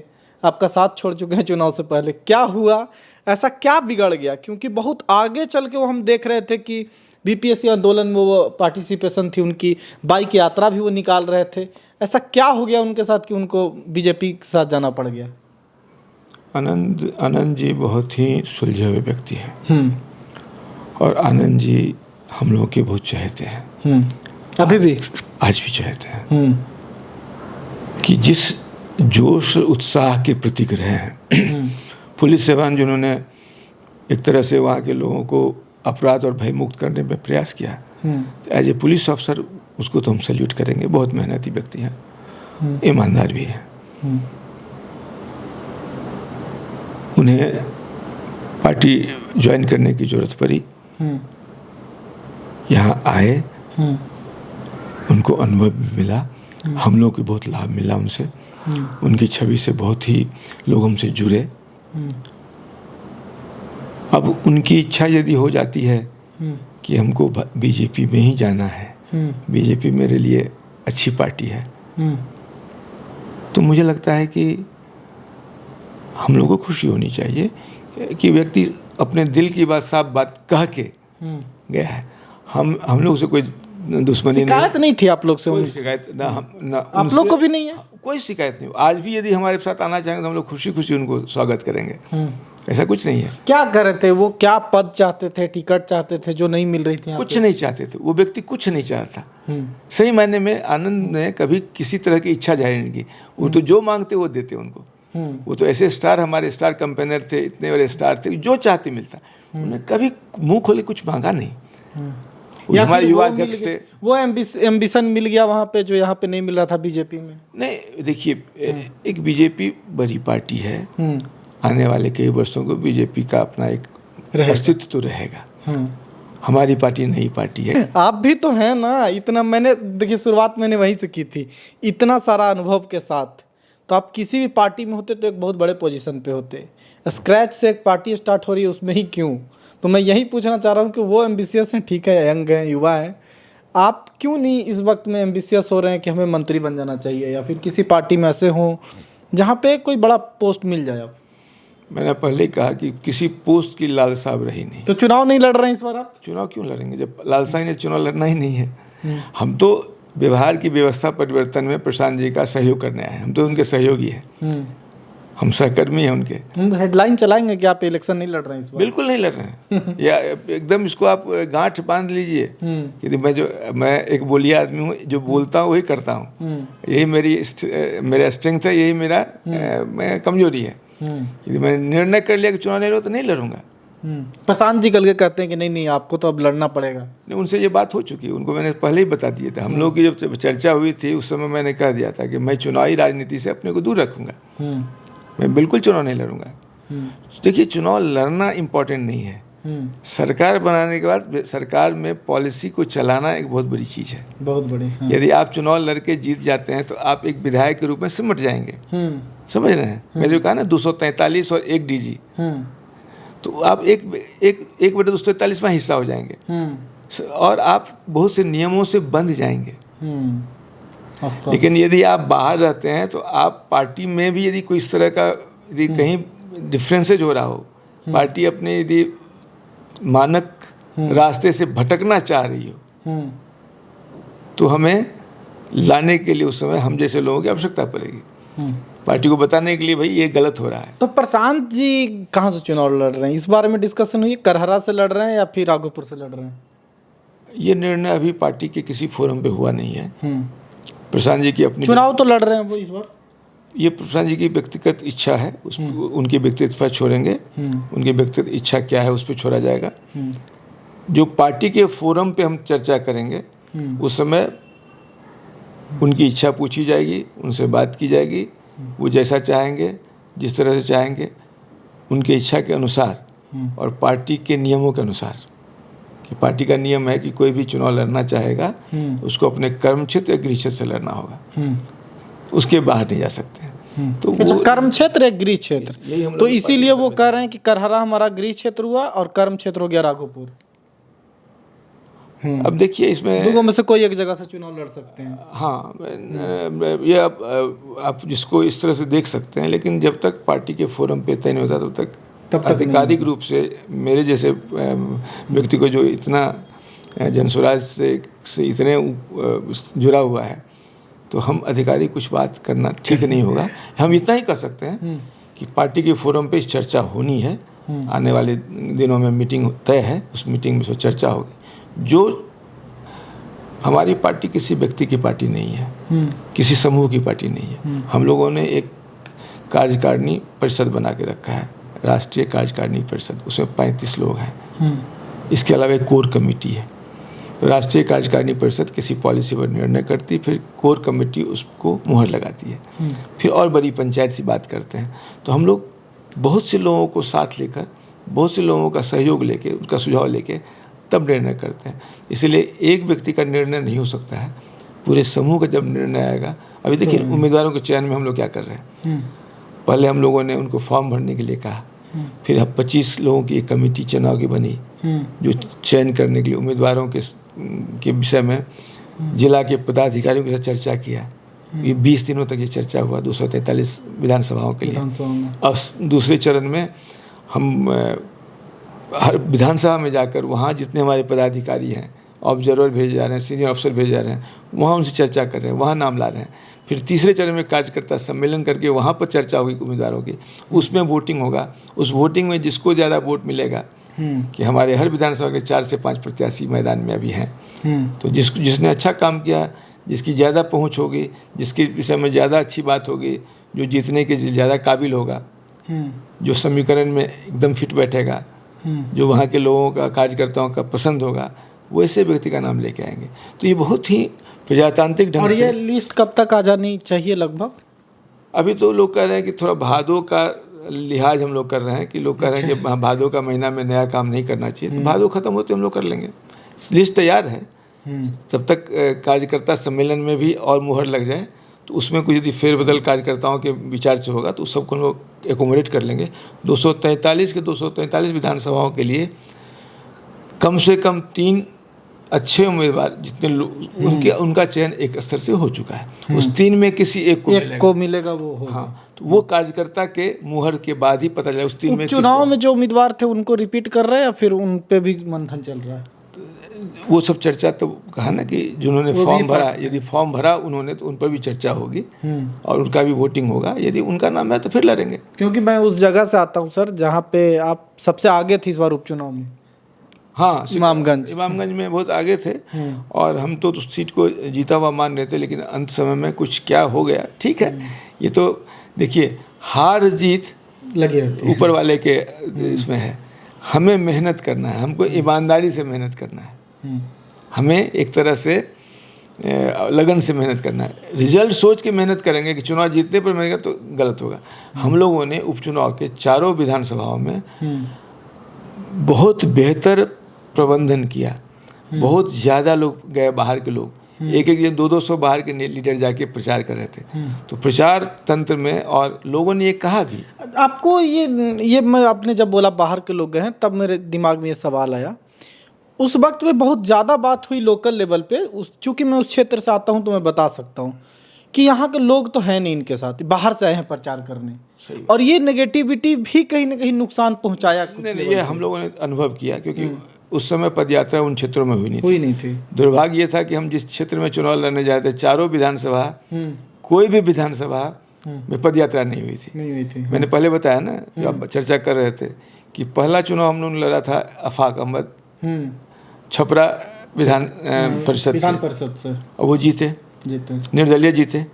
आपका साथ छोड़ चुके हैं चुनाव से पहले, क्या हुआ, ऐसा क्या बिगड़ गया? क्योंकि बहुत आगे चल के वो हम देख रहे थे कि बीपीएससी आंदोलन में वो पार्टिसिपेशन थी उनकी, बाइक यात्रा भी वो निकाल रहे थे, ऐसा क्या हो गया उनके साथ कि उनको बीजेपी के साथ जाना पड़ गया? आनंद जी बहुत ही सुलझे हुए व्यक्ति हैं और आनंद जी हम लोगों के बहुत चाहते हैं, अभी भी, आज भी चाहते हैं कि जिस जोश उत्साह के प्रतीक रहे हैं पुलिस सेवा जिन्होंने एक तरह से वहाँ के लोगों को अपराध और भय मुक्त करने में प्रयास किया, एज ए पुलिस ऑफिसर उसको तो हम सैल्यूट करेंगे। बहुत मेहनती व्यक्ति हैं, ईमानदार भी हैं। उन्हें पार्टी ज्वाइन करने की जरूरत पड़ी, यहाँ आए, उनको अनुभव मिला, हम लोग को बहुत लाभ मिला उनसे, उनकी छवि से बहुत ही लोग हमसे जुड़े। अब उनकी इच्छा यदि हो जाती है कि हमको बीजेपी में ही जाना है, बीजेपी मेरे लिए अच्छी पार्टी है, तो मुझे लगता है कि हम लोगों को खुशी होनी चाहिए कि व्यक्ति अपने दिल की बात, साफ बात कह के गया है। हम लोग से कोई दुश्मनी शिकायत नहीं थी आप लोग से? कोई शिकायत ना आप लोग को भी नहीं है? कोई शिकायत नहीं। आज भी यदि हमारे साथ आना चाहेंगे तो हम लोग खुशी खुशी उनको स्वागत करेंगे, ऐसा कुछ नहीं है। क्या कर रहे थे वो? क्या पद चाहते थे, टिकट चाहते थे जो नहीं मिल रही थी? कुछ नहीं चाहते थे, वो व्यक्ति कुछ नहीं चाहता। सही मायने में आनंद ने कभी किसी तरह की इच्छा जाहिर नहीं की, वो तो जो मांगते वो देते उनको। वो तो ऐसे स्टार, हमारे स्टार कैंपेनर थे, इतने बड़े स्टार थे, जो चाहते मिलता, उन्हें कभी मुंह खोले कुछ मांगा नहीं। हमारे युवा अध्यक्ष थे, वो एम्बिशन मिल गया वहाँ पे जो यहाँ पे नहीं मिल रहा था बीजेपी में। नहीं, देखिए एक बीजेपी बड़ी पार्टी है, आने वाले कई वर्षों को बीजेपी का अपना एक अस्तित्व तो रहेगा। हमारी पार्टी नई पार्टी है। आप भी तो हैं ना, इतना मैंने देखिए शुरुआत मैंने वहीं से की थी, इतना सारा अनुभव के साथ, तो आप किसी भी पार्टी में होते तो एक बहुत बड़े पोजीशन पे होते। स्क्रैच से एक पार्टी स्टार्ट हो रही है, उसमें ही क्यों? तो मैं यही पूछना चाह रहा हूँ कि वो एम्बिशियस हैं, ठीक है, यंग हैं, युवा हैं, आप क्यों नहीं इस वक्त में एम्बिशियस हो रहे हैं कि हमें मंत्री बन जाना चाहिए या फिर किसी पार्टी में ऐसे हों जहाँ पे कोई बड़ा पोस्ट मिल जाए? आप मैंने पहले ही कहा कि किसी पोस्ट की लालसा अब रही नहीं। तो चुनाव नहीं लड़ रहे हैं इस बार आप? चुनाव क्यों लड़ेंगे जब लालसा ही नहीं, चुनाव लड़ना ही नहीं है। हम तो व्यवहार की व्यवस्था परिवर्तन में प्रशांत जी का सहयोग करने आए हैं। हम तो उनके सहयोगी हैं, हम सहकर्मी हैं उनके। हेडलाइन चलाएंगे कि आप इलेक्शन नहीं लड़ रहे हैं इस बार? बिल्कुल नहीं लड़ रहे हैं। या एकदम इसको आप गांठ बांध लीजिए कि मैं एक बोलिया आदमी हूँ, जो बोलता हूँ वही करता हूँ। यही मेरा स्ट्रेंथ है, यही मेरा मैं कमजोरी है। यदि मैंने निर्णय कर लिया कि चुनाव नहीं लड़ूंगा तो नहीं लड़ूंगा। प्रशांत जी कल के कहते हैं कि नहीं आपको तो अब लड़ना पड़ेगा। नहीं, उनसे ये बात हो चुकी है, उनको मैंने पहले ही बता दिया था। हम लोग की जब चर्चा हुई थी उस समय मैंने कह दिया था कि मैं चुनावी राजनीति से अपने को दूर रखूंगा, मैं बिल्कुल चुनाव नहीं लड़ूंगा। देखिए, चुनाव लड़ना इम्पोर्टेंट नहीं है। सरकार बनाने के बाद सरकार में पॉलिसी को चलाना एक बहुत बड़ी चीज़ है, बहुत बड़ी। यदि आप चुनाव लड़के जीत जाते हैं तो आप एक विधायक के रूप में सिमट जाएंगे। समझ रहे हैं? मैंने जो कहा ना 243 और 1 DG, तो आप एक 243वां हिस्सा हो जाएंगे और आप बहुत से नियमों से बंध जाएंगे। लेकिन यदि आप बाहर रहते हैं तो आप पार्टी में भी यदि कोई इस तरह का यदि कहीं डिफरेंसेज हो रहा हो, पार्टी अपने यदि मानक रास्ते से भटकना चाह रही हो, तो हमें लाने के लिए उस समय हम जैसे लोगों की आवश्यकता पड़ेगी, पार्टी को बताने के लिए भाई ये गलत हो रहा है। तो प्रशांत जी कहाँ से चुनाव लड़ रहे हैं, इस बारे में डिस्कशन हुई? करहरा से लड़ रहे हैं या फिर राघोपुर से लड़ रहे हैं? ये निर्णय अभी पार्टी के किसी फोरम पे हुआ नहीं है। प्रशांत जी की अपनी चुनाव तो लड़ रहे हैं वो इस बार। ये प्रशांत जी की व्यक्तिगत इच्छा है, उस उनकी व्यक्तिगत पर छोड़ेंगे। उनकी व्यक्तिगत इच्छा क्या है उस पर छोड़ा जाएगा। जो पार्टी के फोरम पे हम चर्चा करेंगे उस समय उनकी इच्छा पूछी जाएगी, उनसे बात की जाएगी। वो जैसा चाहेंगे, जिस तरह से चाहेंगे, उनके इच्छा के अनुसार और पार्टी के नियमों के अनुसार, कि पार्टी का नियम है कि कोई भी चुनाव लड़ना चाहेगा उसको अपने कर्म क्षेत्र या गृह क्षेत्र से लड़ना होगा, उसके बाहर नहीं जा सकते। तो अच्छा, कर्म क्षेत्र या गृह क्षेत्र, तो इसीलिए वो कह रहे हैं कि करहरा हमारा गृह क्षेत्र हुआ और कर्म क्षेत्र हो गया राघोपुर। अब देखिए, इसमें दोनों में से कोई एक जगह से चुनाव लड़ सकते हैं। हाँ, ये आप जिसको इस तरह से देख सकते हैं, लेकिन जब तक पार्टी के फोरम पे तय नहीं होता तब तक आधिकारिक रूप से मेरे जैसे व्यक्ति को जो इतना जनसुराज से इतने जुड़ा हुआ है, तो हम आधिकारिक कुछ बात करना ठीक नहीं होगा। हम इतना ही कर सकते हैं कि पार्टी के फोरम पे इस चर्चा होनी है। आने वाले दिनों में मीटिंग तय है, उस मीटिंग में चर्चा होगी। जो हमारी पार्टी किसी व्यक्ति की पार्टी नहीं है, किसी समूह की पार्टी नहीं है। हम लोगों ने एक कार्यकारिणी परिषद बना के रखा है, राष्ट्रीय कार्यकारिणी परिषद, उसमें 35 लोग हैं। इसके अलावा एक कोर कमेटी है। तो राष्ट्रीय कार्यकारिणी परिषद किसी पॉलिसी पर निर्णय करती, फिर कोर कमेटी उसको मुहर लगाती है, फिर और बड़ी पंचायत से बात करते हैं। तो हम लोग बहुत से लोगों को साथ लेकर, बहुत से लोगों का सहयोग लेके, उसका सुझाव लेके तब निर्णय करते हैं। इसलिए एक व्यक्ति का निर्णय नहीं हो सकता है, पूरे समूह का जब निर्णय आएगा। अभी देखिए, उम्मीदवारों के चयन में हम लोग क्या कर रहे हैं। पहले हम लोगों ने उनको फॉर्म भरने के लिए कहा, फिर 25 लोगों की एक कमेटी चुनाव की बनी जो चयन करने के लिए उम्मीदवारों के विषय में जिला के पदाधिकारियों के साथ चर्चा किया। ये 20 दिनों तक ये चर्चा हुआ 243 विधानसभाओं के लिए। अब दूसरे चरण में हम हर विधानसभा में जाकर वहाँ जितने हमारे पदाधिकारी हैं, ऑब्जर्वर भेजे जा रहे हैं, सीनियर अफसर भेजे जा रहे हैं, वहाँ उनसे चर्चा कर रहे हैं, वहाँ नाम ला रहे हैं। फिर तीसरे चरण में कार्यकर्ता सम्मेलन करके वहाँ पर चर्चा होगी उम्मीदवारों की, उसमें वोटिंग होगा। उस वोटिंग में जिसको ज़्यादा वोट मिलेगा, कि हमारे हर विधानसभा के 4 से 5 प्रत्याशी मैदान में अभी हैं, तो जिसने अच्छा काम किया, जिसकी ज़्यादा पहुँच होगी, जिसके विषय में ज़्यादा अच्छी बात होगी, जो जीतने के ज़्यादा काबिल होगा, जो समीकरण में एकदम फिट बैठेगा, जो वहाँ के लोगों का, कार्यकर्ताओं का पसंद होगा, वैसे व्यक्ति का नाम लेके आएंगे। तो ये बहुत ही प्रजातांत्रिक ढंग से। और ये लिस्ट कब तक आ जानी चाहिए लगभग? अभी तो लोग कह रहे हैं कि थोड़ा भादों का लिहाज हम लोग कर रहे हैं, कि लोग कह रहे हैं कि भादों का महीना में नया काम नहीं करना चाहिए। तो भादों खत्म होते हम लोग कर लेंगे, लिस्ट तैयार है। तब तक कार्यकर्ता सम्मेलन में भी और मुहर लग जाए, तो उसमें कुछ यदि फेरबदल कार्यकर्ताओं के विचार से होगा तो सबको हम लोग एकोमोडेट कर लेंगे। 243 के 243 विधानसभाओं के लिए कम से कम 3 अच्छे उम्मीदवार जितने लोग उनके उनका चयन एक स्तर से हो चुका है। उस 3 में किसी एक को मिलेगा वो होगा। हाँ, तो वो कार्यकर्ता के मुहर के बाद ही पता चला उस 3 में चुनाव में जो उम्मीदवार थे उनको रिपीट कर रहे हैं या फिर उन पे भी मंथन चल रहा है? वो सब चर्चा तो कहा ना कि जिन्होंने फॉर्म भरा, यदि फॉर्म भरा उन्होंने तो उन पर भी चर्चा होगी और उनका भी वोटिंग होगा। यदि उनका नाम है तो फिर लड़ेंगे। क्योंकि मैं उस जगह से आता हूँ सर जहाँ पे आप सबसे आगे थे इस बार उपचुनाव में। हाँ, इमामगंज में बहुत आगे थे और हम तो उस सीट को जीता हुआ मान रहे थे, लेकिन अंत समय में कुछ क्या हो गया। ठीक है, ये तो देखिए हार जीत लगी रहती है, ऊपर वाले के इसमें है। हमें मेहनत करना है, हमको ईमानदारी से मेहनत करना है, हमें एक तरह से लगन से मेहनत करना है। रिजल्ट सोच के मेहनत करेंगे कि चुनाव जीतने पर मिलेगा तो गलत होगा। हम लोगों ने उपचुनाव के चारों विधानसभाओं में बहुत बेहतर प्रबंधन किया। बहुत ज़्यादा लोग गए, बाहर के लोग, एक दिन 200-200 बाहर के लीडर जाके प्रचार कर रहे थे। तो प्रचार तंत्र में और लोगों ने ये कहा भी। आपको ये मैं आपने जब बोला बाहर के लोग गए हैं तब मेरे दिमाग में ये सवाल आया। उस वक्त में बहुत ज़्यादा बात हुई लोकल लेवल पे, चूँकि मैं उस क्षेत्र से आता हूँ तो मैं बता सकता हूँ कि यहाँ के लोग तो हैं नहीं इनके साथ, बाहर से आए हैं प्रचार करने, और ये नेगेटिविटी भी कहीं ना कहीं नुकसान पहुँचाया। नहीं, ये हम लोगों ने अनुभव किया क्योंकि उस समय पदयात्रा उन क्षेत्रों में हुई नहीं थी। दुर्भाग्य ये था कि हम जिस क्षेत्र में चुनाव लड़ने जाए थे, चारों विधानसभा, कोई भी विधानसभा में पदयात्रा नहीं हुई थी। मैंने पहले बताया ना, जब आप चर्चा कर रहे थे कि पहला चुनाव हम लोगों ने लड़ा था आफाक अहमद छपरा विधान परिषद से, और वो जीते, निर्दलीय जीते,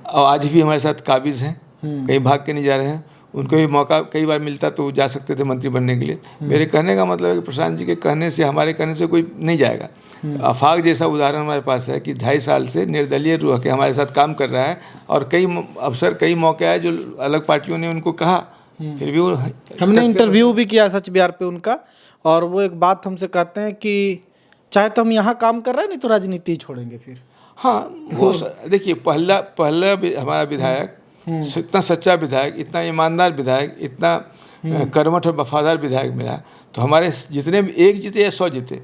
और आज भी हमारे साथ काबिज हैं, कहीं भाग के नहीं जा रहे हैं। उनको भी मौका कई बार मिलता तो जा सकते थे मंत्री बनने के लिए। मेरे कहने का मतलब है कि प्रशांत जी के कहने से, हमारे कहने से कोई नहीं जाएगा। आफाक जैसा उदाहरण हमारे पास है कि 2.5 साल से निर्दलीय रह के हमारे साथ काम कर रहा है, और कई अवसर, कई मौके आए जो अलग पार्टियों ने उनको कहा, फिर भी वो, हमने इंटरव्यू भी किया सच बिहार पे उनका, और वो एक बात हमसे कहते हैं कि चाहे तो हम यहाँ काम कर रहे हैं, नहीं तो राजनीति छोड़ेंगे फिर। हाँ, वो देखिए पहला हमारा विधायक, इतना सच्चा विधायक, इतना ईमानदार विधायक, इतना कर्मठ और वफादार विधायक मिला, तो हमारे जितने भी, एक जीते या 100 जीते,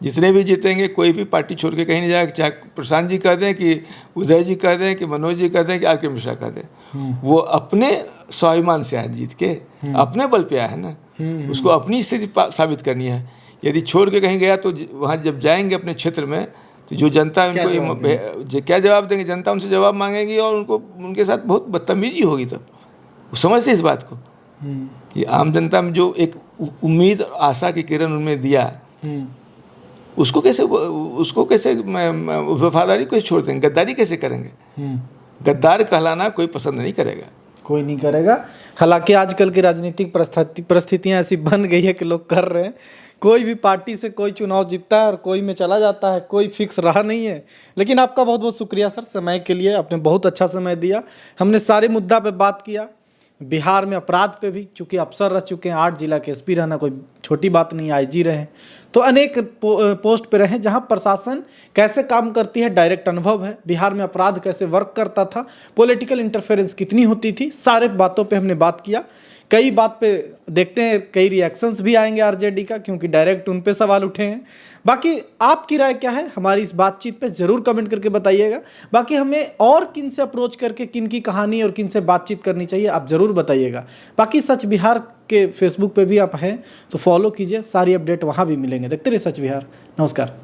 जितने भी जीतेंगे, कोई भी पार्टी छोड़ के कहीं नहीं जाएगा। चाहे प्रशांत जी कह दें कि उदय जी कह दें कि मनोज जी कह दें कि आर.के. मिश्रा कह दें, वो अपने स्वाभिमान से आए, जीत के अपने बल पे आए हैं ना, उसको अपनी स्थिति साबित करनी है। यदि छोड़ के कहीं गया तो वहाँ जब जाएंगे अपने क्षेत्र में, तो जो जनता उनको क्या जवाब देंगे, जनता उनसे जवाब मांगेगी और उनको उनके साथ बहुत बदतमीजी होगी। तब वो समझते इस बात को कि आम जनता में जो एक उम्मीद और आशा की किरण उनमें दिया, उसको कैसे वफादारी कैसे छोड़ देंगे, गद्दारी कैसे करेंगे? गद्दार कहलाना कोई पसंद नहीं करेगा, कोई नहीं करेगा। हालांकि आजकल की राजनीतिक परिस्थितियां ऐसी बन गई है कि लोग कर रहे हैं, कोई भी पार्टी से कोई चुनाव जीतता है और कोई में चला जाता है, कोई फिक्स रहा नहीं है। लेकिन आपका बहुत बहुत शुक्रिया सर, समय के लिए आपने बहुत अच्छा समय दिया। हमने सारे मुद्दा पे बात किया, बिहार में अपराध पे भी, चूँकि अफसर रह चुके हैं, 8 जिला के एसपी रहना कोई छोटी बात नहीं, आईजी रहे, तो अनेक पोस्ट पे रहे, जहां प्रशासन कैसे काम करती है डायरेक्ट अनुभव है, बिहार में अपराध कैसे वर्क करता था, पॉलिटिकल इंटरफेरेंस कितनी होती थी, सारे बातों पे हमने बात किया। कई बात पे देखते हैं कई रिएक्शंस भी आएंगे आरजेडी का, क्योंकि डायरेक्ट उन पे सवाल उठे हैं। बाकी आपकी राय क्या है हमारी इस बातचीत पे ज़रूर कमेंट करके बताइएगा। बाकी हमें और किन से अप्रोच करके, किन की कहानी और किन से बातचीत करनी चाहिए, आप ज़रूर बताइएगा। बाकी सच बिहार के फेसबुक पे भी आप हैं तो फॉलो कीजिए, सारी अपडेट वहाँ भी मिलेंगे। देखते रहिए सच बिहार। नमस्कार।